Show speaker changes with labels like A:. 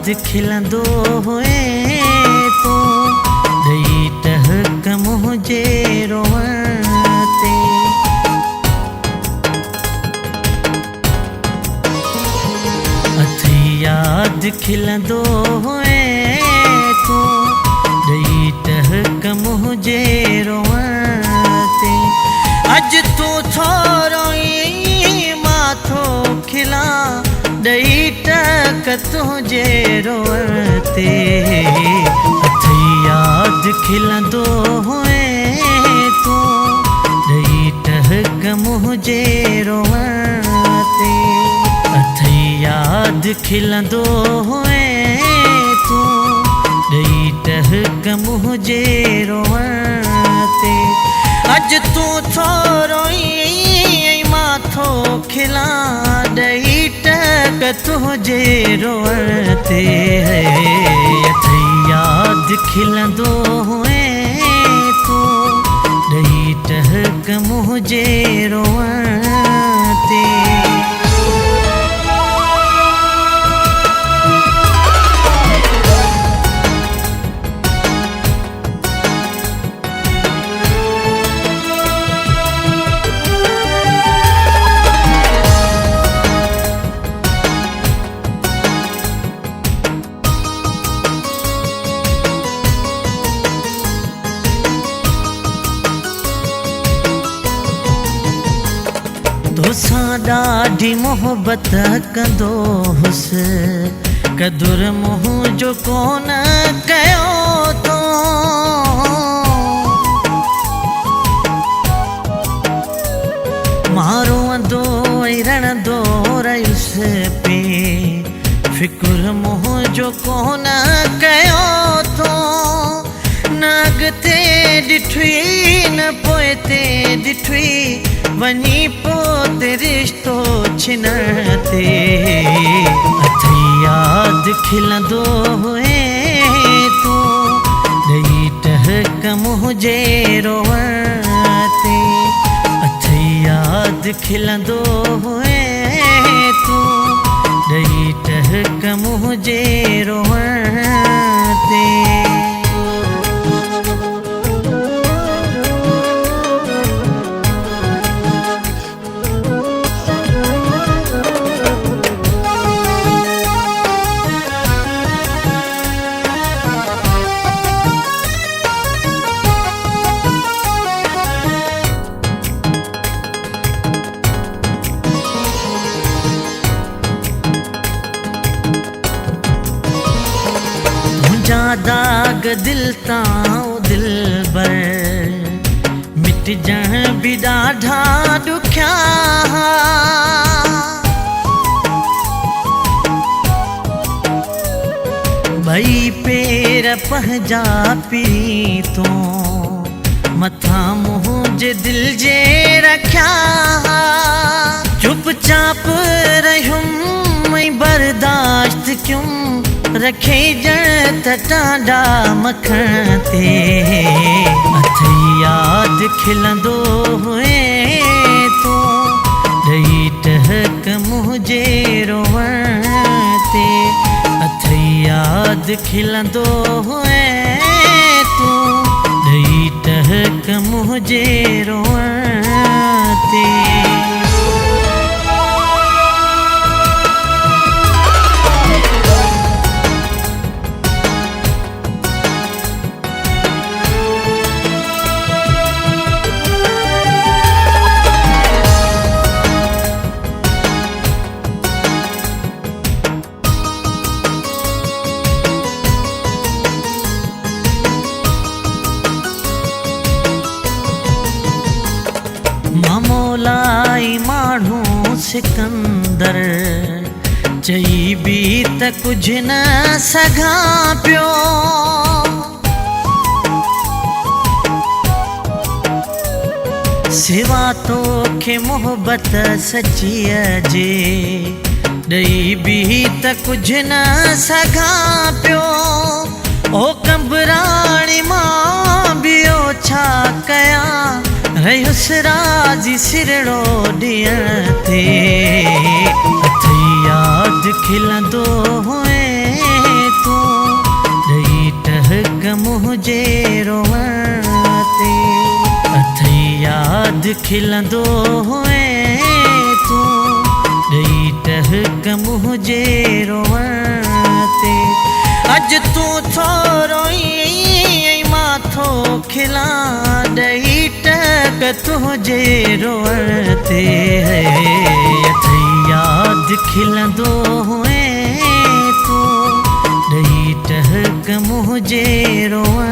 A: याद खिलंदो हुए तो दई टहक मुझे रोवते। अथ याद खिलंदो हुए तो दई टहक मुझे रोवते। अज तू थोरो माथो खिला दई टक तुझे रोवते। अथ याद खिलंदो हुए तो दई टहक मुझे रोवते। अथ याद खिलंदो हुए तो दई टहक मुझे रोवते। अज तू थोरो माथो खिला दई टक तुझे रोवते। अथ याद खिलंदो हुए तो दई टहक मुझे रोवते। तोसां ॾाढी मोहबत कंदो हुसि कदुर मुंहुं जो कोन कयो तो। मां रोअंदो ऐं रड़ंदो रहियुसि पे फिकुर मुंहुं जो कोन कयो तो। न अॻिते ॾिठी न पोइते ॾिठी वञी पोइ रिश्तो छिनते। अथ याद खिलंदो हुए तो दई टहक मुझे रोवते। अथ याद खिलंदो हुए तो दई टहक मुझे रोवते। दाग दिल तां दिल बर मिट जण भी ॾाढा ॾुखिया। भई पेर पंहिंजा पी तो मथां मुंहिंजे दिल जे रखिया। चुपचाप रहियुमि ऐं बर्दाश्त कयुमि रखे जण त टांडा मखण ते। अथ याद खिलंदो हुए तो दई टहक मुझे रोवते। अथ याद खिलंदो हुए तो दई टहक मुझे रोवते। मामोलाई माण्हू सिकंदर चई बि त कुझ न सघां पियो। सिवा तोखे मोहबत सच्चीअ जे ॾेई बि त कुझ न सघां पियो। ओ कंबराणी मां ॿियो छा कयां रहियुसि राज़ी सिरड़ो ॾियण ते। अथ याद खिलंदो हुए खिलंदो हुए तूं ॾेई टहक मुंहिंजे रोअण ते। अॼु तूं थो रोई मां थो खिलां ॾेई टहक तुंहिंजे रोअण ते। अथई यादि खिलंदो हुए तूं ॾेई टहक मुंहिंजे रोअण